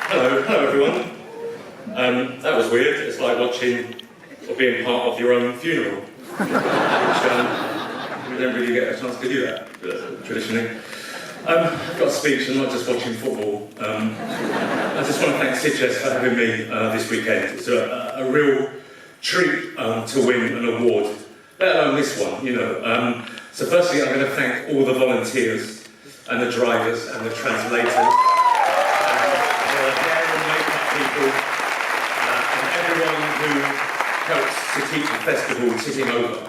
Hello everyone. That was weird. It's like watching or being part of your own funeral, which we don't really get a chance to do that traditionally. I've got a speech and not just watching football. I just want to thank Sitges for having me this weekend. It's a real treat to win an award, let alone this one, you know. So firstly, I'm going to thank all the volunteers and the drivers and the translators and the hair and makeup people and everyone who helps to keep the festival ticking over.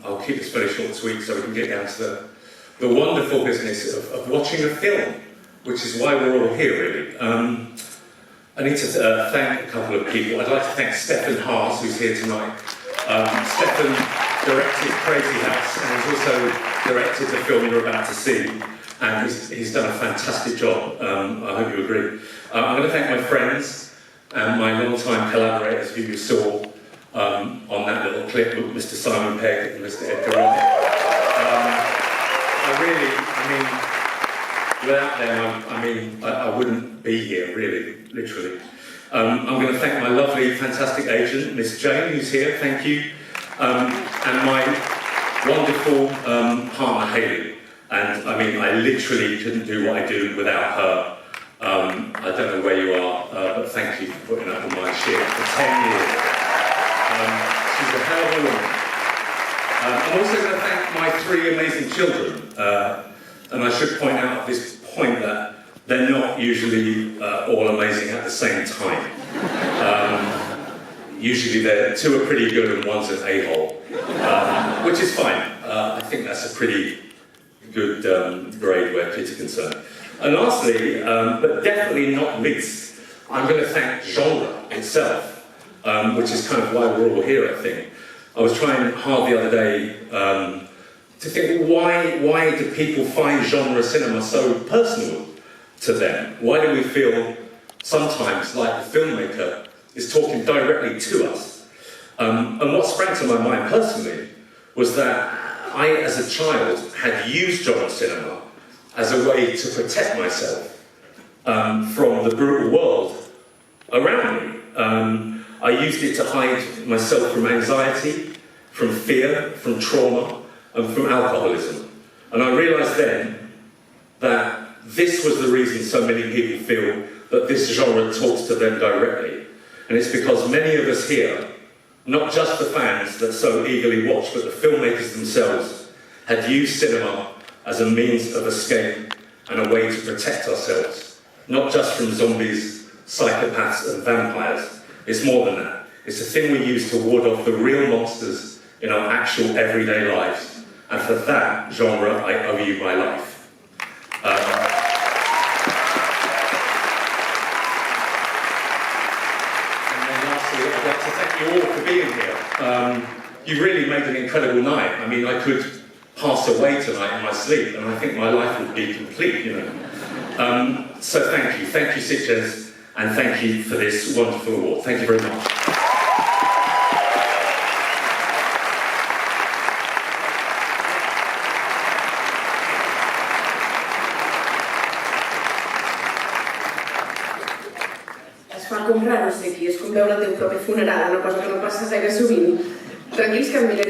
I'll keep this very short and sweet so we can get down to the wonderful business of watching a film, which is why we're all here, really. I need to thank a couple of people. I'd like to thank Stefan Haas, who's here tonight. Stefan directed Crazy House and he's also directed the film you're about to see. And he's done a fantastic job. I hope you agree. I'm going to thank my friends and my long-time collaborators who you saw on that little clip with Mr. Simon Pegg and Mr. Edgar Wright. Without them, I wouldn't be here, really, literally. I'm going to thank my lovely, fantastic agent, Miss Jane, who's here, thank you, and my wonderful partner, Hayley. And I literally couldn't do what I do without her. I don't know where you are, but thank you for putting up with my shit for 10 years. She's a hell of a woman. I'm also going to thank my 3 amazing children. And I should point out at this point that they're not usually all amazing at the same time. Usually 2 are pretty good and 1's an a-hole, which is fine. I think that's a pretty good grade where kids are concerned. And lastly, but definitely not least, I'm going to thank genre itself, which is kind of why we're all here, I think. I was trying hard the other day to think, why do people find genre cinema so personal to them? Why do we feel sometimes like the filmmaker is talking directly to us? And what sprang to my mind personally was that I, as a child, had used genre cinema as a way to protect myself from the brutal world around me. I used it to hide myself from anxiety, from fear, from trauma, and from alcoholism. And I realised then that this was the reason so many people feel that this genre talks to them directly. And it's because many of us here, not just the fans that so eagerly watch, but the filmmakers themselves, had used cinema as a means of escape and a way to protect ourselves. Not just from zombies, psychopaths, and vampires. It's more than that. It's a thing we use to ward off the real monsters in our actual everyday lives. And for that genre, I owe you my life. And then lastly, I'd like to thank you all for being here. You really made an incredible night. I could pass away tonight in my sleep, and I think my life would be complete, you know. So thank you Sitges, and thank you for this wonderful award. Thank you very much. Es fa com raro ser aquí, és com veure el teu propi funeral, una cosa que no passa gaire sovint. Tranquils que em miraré